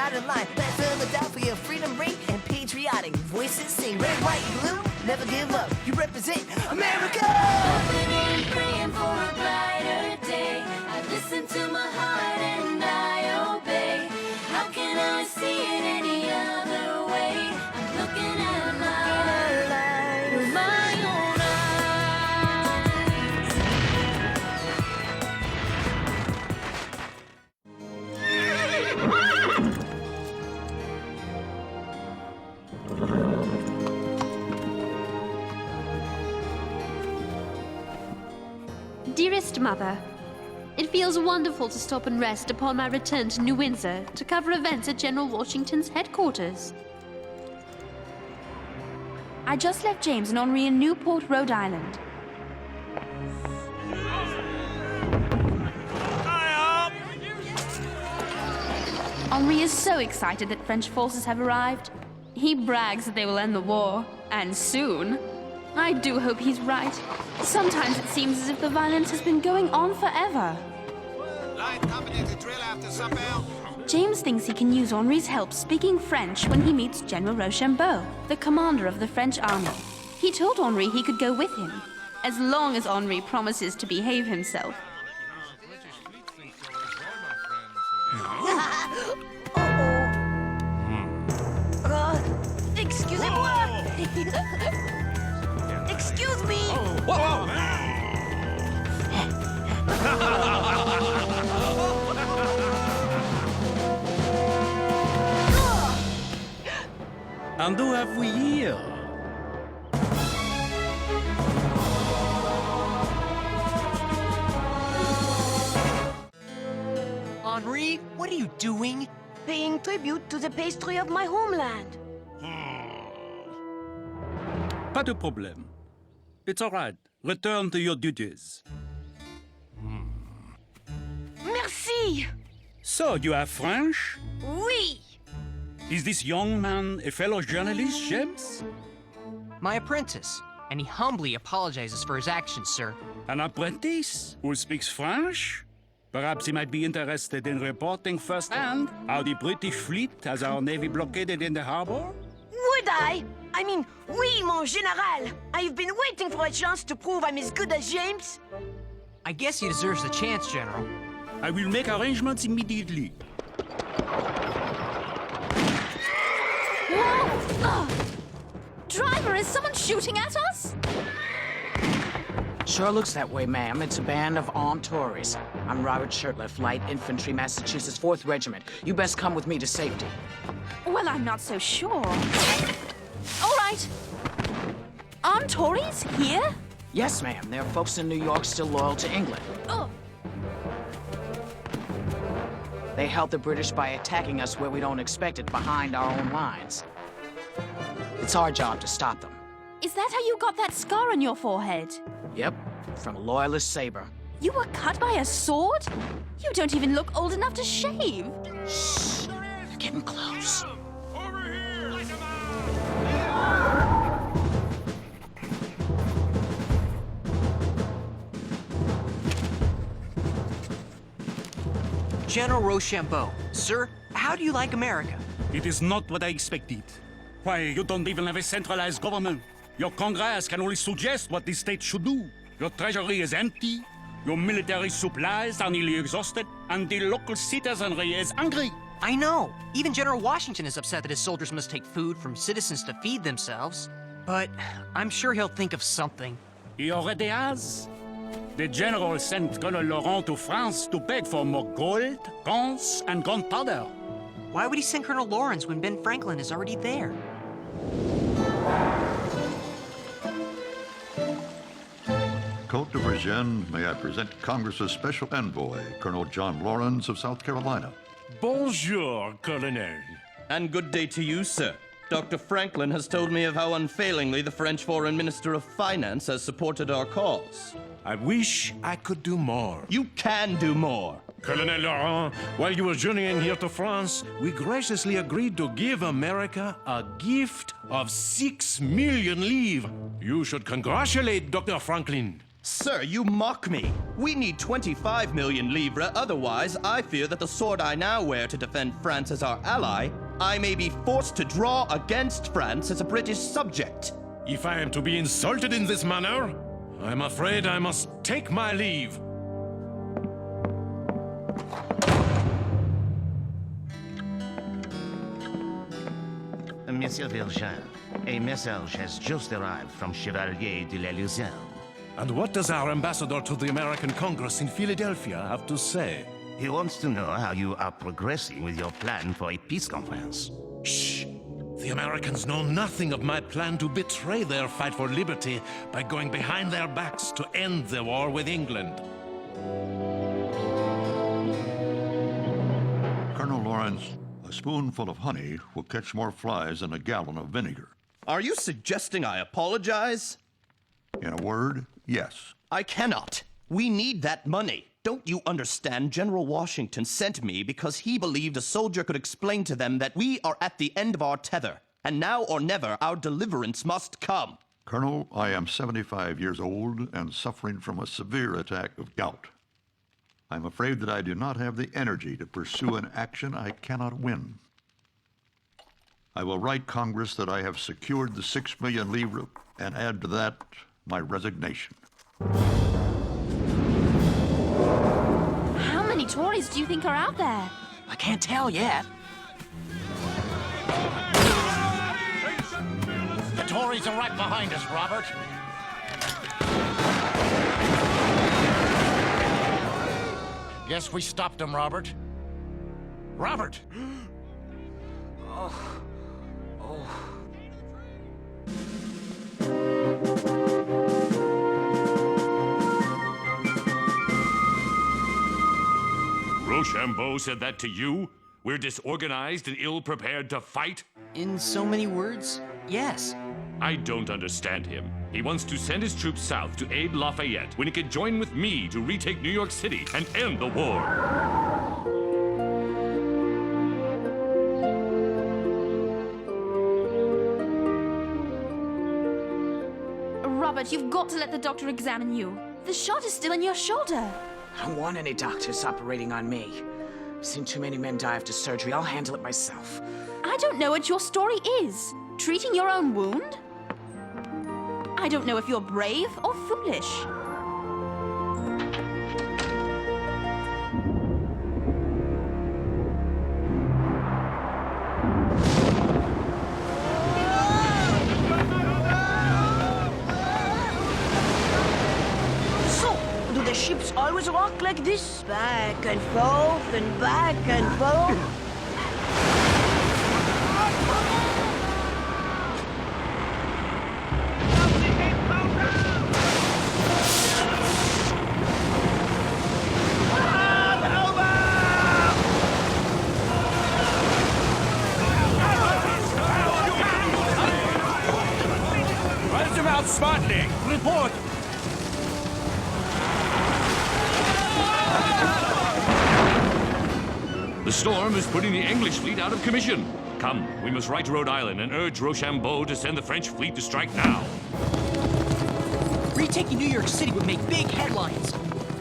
dotted line. Let Philadelphia freedom ring and patriotic voices sing. Red, white, blue, never give up. You represent America. Hoping and praying for a brighter day. I listen to my heart and I obey. How can I see it any other way? I'm looking at a light with my own Dearest Mother, it feels wonderful to stop and rest upon my return to New Windsor to cover events at General Washington's headquarters. I just left James and Henri in Newport, Rhode Island. Henri is so excited that French forces have arrived. He brags that they will end the war, and soon. I do hope he's right. Sometimes it seems as if the violence has been going on forever. Line company to drill after sundown. James thinks he can use Henri's help speaking French when he meets General Rochambeau, the commander of the French army. He told Henri he could go with him, as long as Henri promises to behave himself. Excusez-moi! Excuse me! Whoa! And who have we here? Henri, what are you doing? Paying tribute to the pastry of my homeland. Pas de problème. It's all right. Return to your duties. Merci! So, you are French? Oui! Is this young man a fellow journalist, James? My apprentice, and he humbly apologizes for his actions, sir. An apprentice who speaks French? Perhaps he might be interested in reporting firsthand how the British fleet has our navy blockaded in the harbor? Would I? I mean, oui, mon général. I've been waiting for a chance to prove I'm as good as James. I guess he deserves the chance, General. I will make arrangements immediately. Driver, is someone shooting at us? Sure looks that way, ma'am. It's a band of armed Tories. I'm Robert Shirtliff, Light Infantry, Massachusetts 4th Regiment. You best come with me to safety. Well, I'm not so sure. All right. Armed Tories here? Yes, ma'am. There are folks in New York still loyal to England. Oh. They help the British by attacking us where we don't expect it, behind our own lines. It's our job to stop them. Is that how you got that scar on your forehead? Yep, from a loyalist saber. You were cut by a sword? You don't even look old enough to shave. Shh, they're getting close. General Rochambeau, sir, how do you like America? It is not what I expected. Why, you don't even have a centralized government. Your Congress can only suggest what the state should do. Your treasury is empty, your military supplies are nearly exhausted, and the local citizenry is hungry. I know. Even General Washington is upset that his soldiers must take food from citizens to feed themselves. But I'm sure he'll think of something. He already has. The general sent Colonel Laurent to France to beg for more gold, guns, and gunpowder. Why would he send Colonel Lawrence when Ben Franklin is already there? Côte de Virginie, may I present Congress's Special Envoy, Colonel John Lawrence of South Carolina. Bonjour, Colonel. And good day to you, sir. Dr. Franklin has told me of how unfailingly the French Foreign Minister of Finance has supported our cause. I wish I could do more. You can do more. Colonel Laurent, while you were journeying here to France, we graciously agreed to give America a gift of 6 million livres. You should congratulate Dr. Franklin. Sir, you mock me. We need 25 million livres, otherwise I fear that the sword I now wear to defend France as our ally, I may be forced to draw against France as a British subject. If I am to be insulted in this manner, I'm afraid I must take my leave. Monsieur Vergin, a message has just arrived from Chevalier de la Luzerne. And what does our ambassador to the American Congress in Philadelphia have to say? He wants to know how you are progressing with your plan for a peace conference. Shh! The Americans know nothing of my plan to betray their fight for liberty by going behind their backs to end the war with England. Colonel Lawrence, a spoonful of honey will catch more flies than a gallon of vinegar. Are you suggesting I apologize? In a word, yes. I cannot. We need that money. Don't you understand? General Washington sent me because he believed a soldier could explain to them that we are at the end of our tether, and now or never our deliverance must come. Colonel, I am 75 years old and suffering from a severe attack of gout. I'm afraid that I do not have the energy to pursue an action I cannot win. I will write Congress that I have secured the 6 million livres and add to that my resignation. How many Tories do you think are out there? I can't tell yet. The Tories are right behind us, Robert. Yes, we stopped them, Robert. Robert! Rochambeau said that to you? We're disorganized and ill-prepared to fight? In so many words, yes. I don't understand him. He wants to send his troops south to aid Lafayette when he could join with me to retake New York City and end the war. Robert, you've got to let the doctor examine you. The shot is still in your shoulder. I don't want any doctors operating on me. I've seen too many men die after surgery. I'll handle it myself. I don't know what your story is. Treating your own wound? I don't know if you're brave or foolish. So, do the ships always rock like this? Back and forth and back and forth? Smartly! Report! The storm is putting the English fleet out of commission. Come, we must write to Rhode Island and urge Rochambeau to send the French fleet to strike now. Retaking New York City would make big headlines.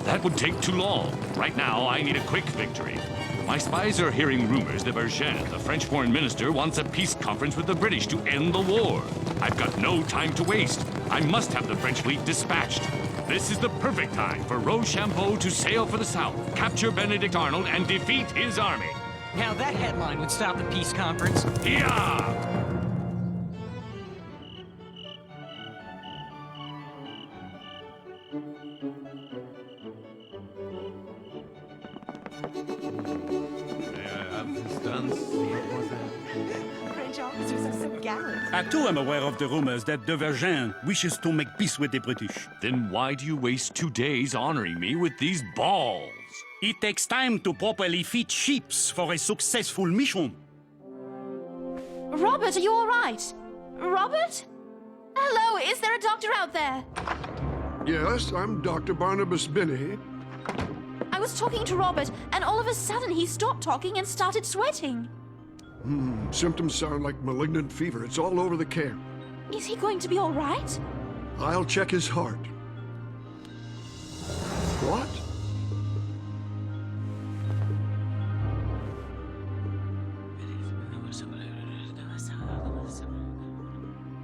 That would take too long. Right now, I need a quick victory. My spies are hearing rumors that Vergin, the French foreign minister, wants a peace conference with the British to end the war. I've got no time to waste. I must have the French fleet dispatched. This is the perfect time for Rochambeau to sail for the south, capture Benedict Arnold, and defeat his army. Now that headline would stop the peace conference. Yeah! French officers are so gallant. I too am aware of the rumors that de Vergin wishes to make peace with the British. Then why do you waste 2 days honoring me with these balls? It takes time to properly fit ships for a successful mission. Robert, are you all right? Robert? Hello, is there a doctor out there? Yes, I'm Dr. Barnabas Binney. I was talking to Robert, and all of a sudden he stopped talking and started sweating. Symptoms sound like malignant fever. It's all over the camp. Is he going to be all right? I'll check his heart. What?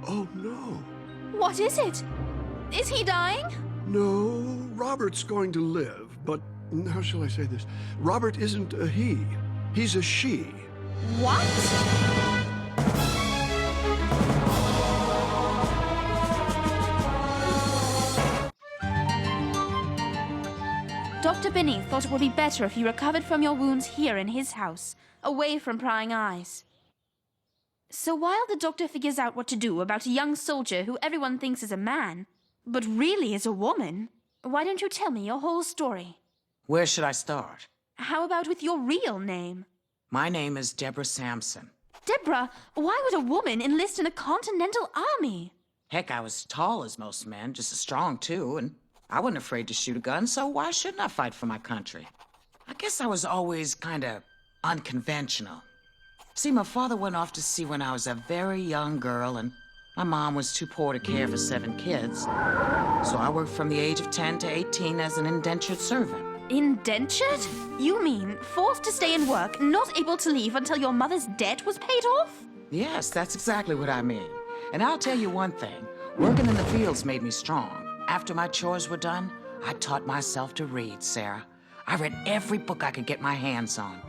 Oh, no. What is it? Is he dying? No, Robert's going to live, but how shall I say this? Robert isn't a he. He's a she. What? Dr. Binney thought it would be better if you recovered from your wounds here in his house, away from prying eyes. So while the doctor figures out what to do about a young soldier who everyone thinks is a man, but really is a woman, why don't you tell me your whole story? Where should I start? How about with your real name? My name is Deborah Samson. Deborah, why would a woman enlist in a continental army? Heck, I was tall as most men, just as strong too, and I wasn't afraid to shoot a gun, so why shouldn't I fight for my country? I guess I was always kind of unconventional. See, my father went off to sea when I was a very young girl, and my mom was too poor to care for 7 kids. So I worked from the age of 10 to 18 as an indentured servant. Indentured? You mean forced to stay in work, not able to leave until your mother's debt was paid off? Yes, that's exactly what I mean. And I'll tell you one thing, working in the fields made me strong. After my chores were done, I taught myself to read, Sarah. I read every book I could get my hands on.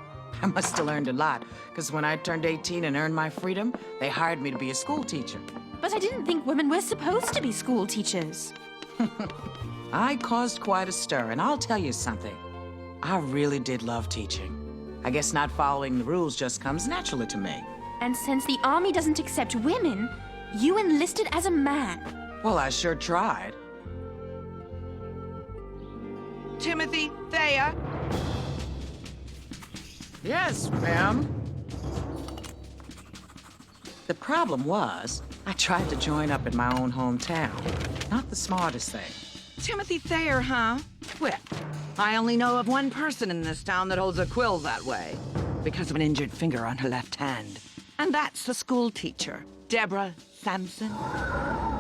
I must have learned a lot, because when I turned 18 and earned my freedom, they hired me to be a school teacher. But I didn't think women were supposed to be school teachers. I caused quite a stir, and I'll tell you something. I really did love teaching. I guess not following the rules just comes naturally to me. And since the army doesn't accept women, you enlisted as a man. Well, I sure tried. Timothy Thayer? Yes, ma'am. The problem was, I tried to join up in my own hometown. Not the smartest thing. Timothy Thayer, huh? Well, I only know of one person in this town that holds a quill that way, because of an injured finger on her left hand. And that's the school teacher, Deborah Samson.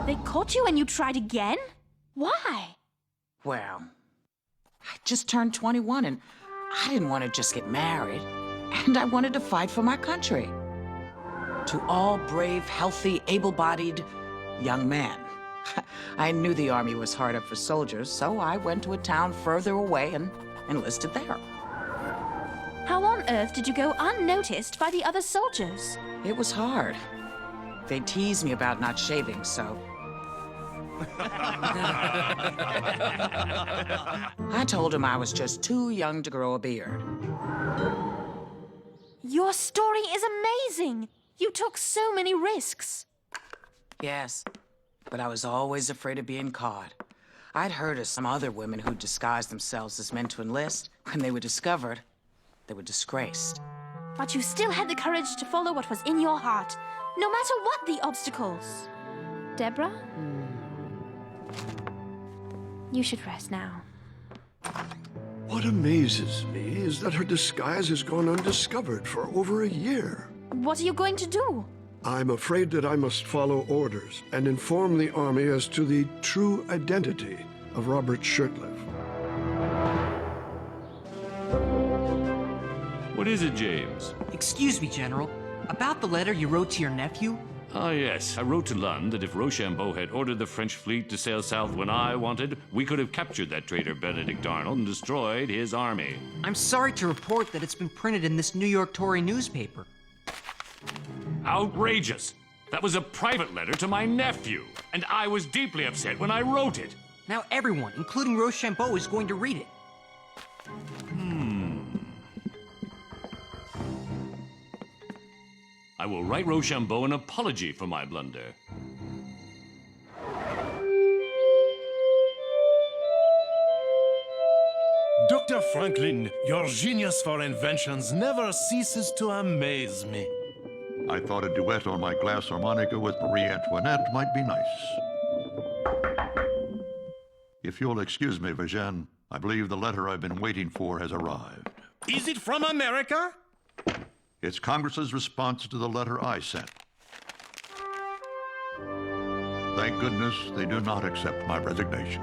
They caught you and you tried again? Why? Well, I just turned 21 and I didn't want to just get married. And I wanted to fight for my country. To all brave, healthy, able-bodied young men. I knew the army was hard up for soldiers, so I went to a town further away and enlisted there. How on earth did you go unnoticed by the other soldiers? It was hard. They teased me about not shaving, so... I told them I was just too young to grow a beard. Your story is amazing! You took so many risks. Yes, but I was always afraid of being caught. I'd heard of some other women who disguised themselves as men to enlist. When they were discovered, they were disgraced. But you still had the courage to follow what was in your heart, no matter what the obstacles. Deborah? You should rest now. What amazes me is that her disguise has gone undiscovered for over a year. What are you going to do? I'm afraid that I must follow orders and inform the army as to the true identity of Robert Shirtliff. What is it, James? Excuse me, General. About the letter you wrote to your nephew? Ah, yes. I wrote to Lund that if Rochambeau had ordered the French fleet to sail south when I wanted, we could have captured that traitor Benedict Arnold and destroyed his army. I'm sorry to report that it's been printed in this New York Tory newspaper. Outrageous! That was a private letter to my nephew, and I was deeply upset when I wrote it. Now everyone, including Rochambeau, is going to read it. I will write Rochambeau an apology for my blunder. Dr. Franklin, your genius for inventions never ceases to amaze me. I thought a duet on my glass harmonica with Marie Antoinette might be nice. If you'll excuse me, Virginie, I believe the letter I've been waiting for has arrived. Is it from America? It's Congress's response to the letter I sent. Thank goodness they do not accept my resignation.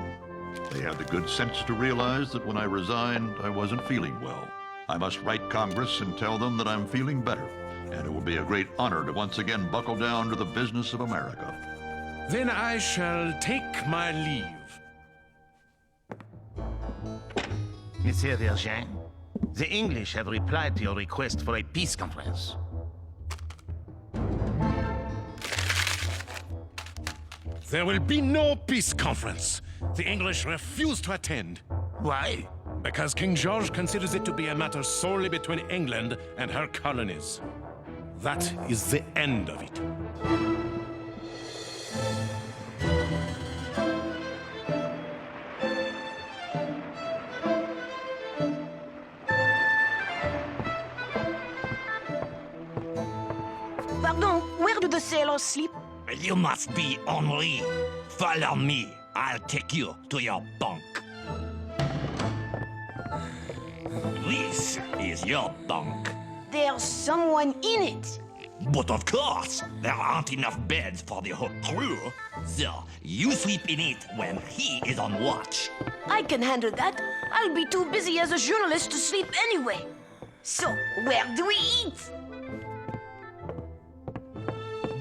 They had the good sense to realize that when I resigned, I wasn't feeling well. I must write Congress and tell them that I'm feeling better, and it will be a great honor to once again buckle down to the business of America. Then I shall take my leave. Monsieur Vergin, the English have replied to your request for a peace conference. There will be no peace conference. The English refuse to attend. Why? Because King George considers it to be a matter solely between England and her colonies. That is the end of it. Pardon, where do the sailors sleep? You must be Henri. Follow me. I'll take you to your bunk. This is your bunk. There's someone in it. But of course, there aren't enough beds for the whole crew. So, you sleep in it when he is on watch. I can handle that. I'll be too busy as a journalist to sleep anyway. So, where do we eat?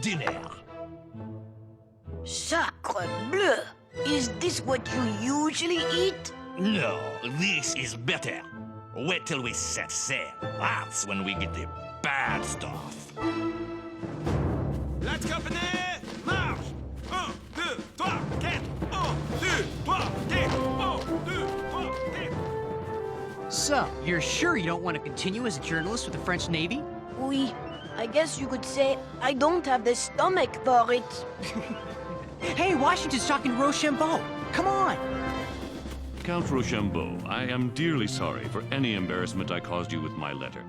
Dinner. Sacre bleu! Is this what you usually eat? No, this is better. Wait till we set sail. That's when we get the bad stuff. Let's company! Marche! 1, 2, 3, 4! 1, 2, 3, 4! 1, 2, 3, 4! So, you're sure you don't want to continue as a journalist with the French Navy? Oui. I guess you could say I don't have the stomach for it. Hey, Washington's talking to Rochambeau. Come on! Count Rochambeau, I am dearly sorry for any embarrassment I caused you with my letter.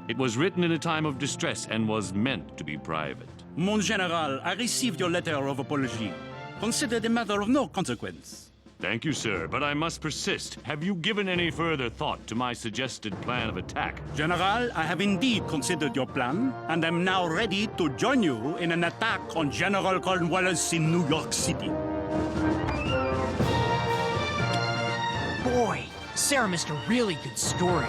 It was written in a time of distress and was meant to be private. Mon General, I received your letter of apology. Consider it a matter of no consequence. Thank you, sir, but I must persist. Have you given any further thought to my suggested plan of attack? General, I have indeed considered your plan, and am now ready to join you in an attack on General Cornwallis in New York City. Boy, Sarah missed a really good story.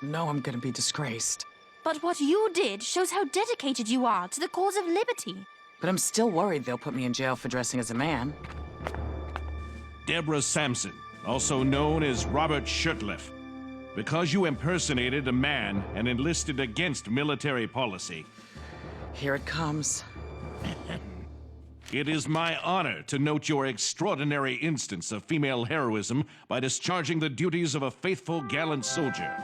know I'm gonna be disgraced. But what you did shows how dedicated you are to the cause of liberty. But I'm still worried they'll put me in jail for dressing as a man. Deborah Samson, also known as Robert Shurtleff. Because you impersonated a man and enlisted against military policy. Here it comes. It is my honor to note your extraordinary instance of female heroism by discharging the duties of a faithful, gallant soldier.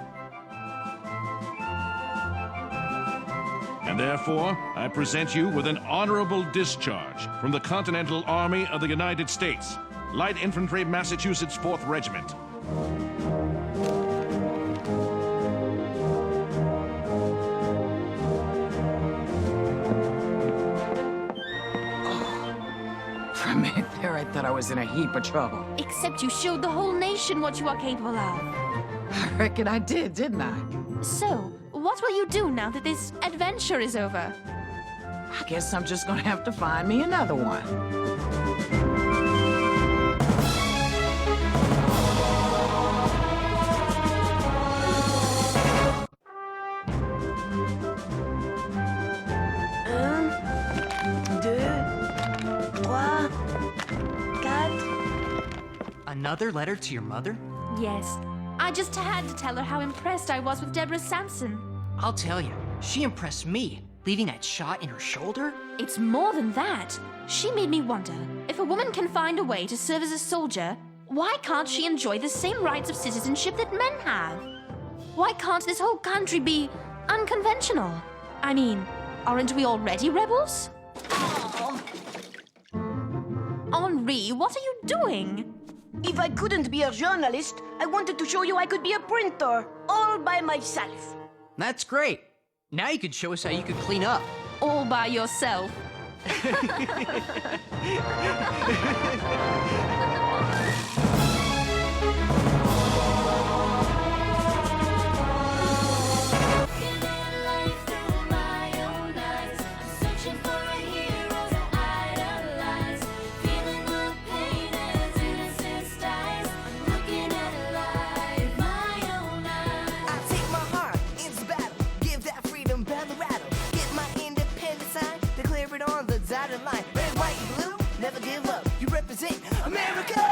And therefore, I present you with an honorable discharge from the Continental Army of the United States, Light Infantry, Massachusetts 4th Regiment. For a minute there, I thought I was in a heap of trouble. Except you showed the whole nation what you are capable of. I reckon I did, didn't I? So, what will you do now that this adventure is over? I guess I'm just gonna have to find me another one. Another letter to your mother? Yes. I just had to tell her how impressed I was with Deborah Samson. I'll tell you, she impressed me, leaving that shot in her shoulder. It's more than that. She made me wonder, if a woman can find a way to serve as a soldier, why can't she enjoy the same rights of citizenship that men have? Why can't this whole country be unconventional? I mean, aren't we already rebels? Oh. Henri, what are you doing? If I couldn't be a journalist, I wanted to show you I could be a printer, all by myself. That's great. Now you can show us how you could clean up. All by yourself. out of line. Red, white, blue, never give up. You represent America!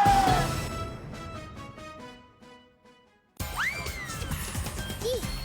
Eat.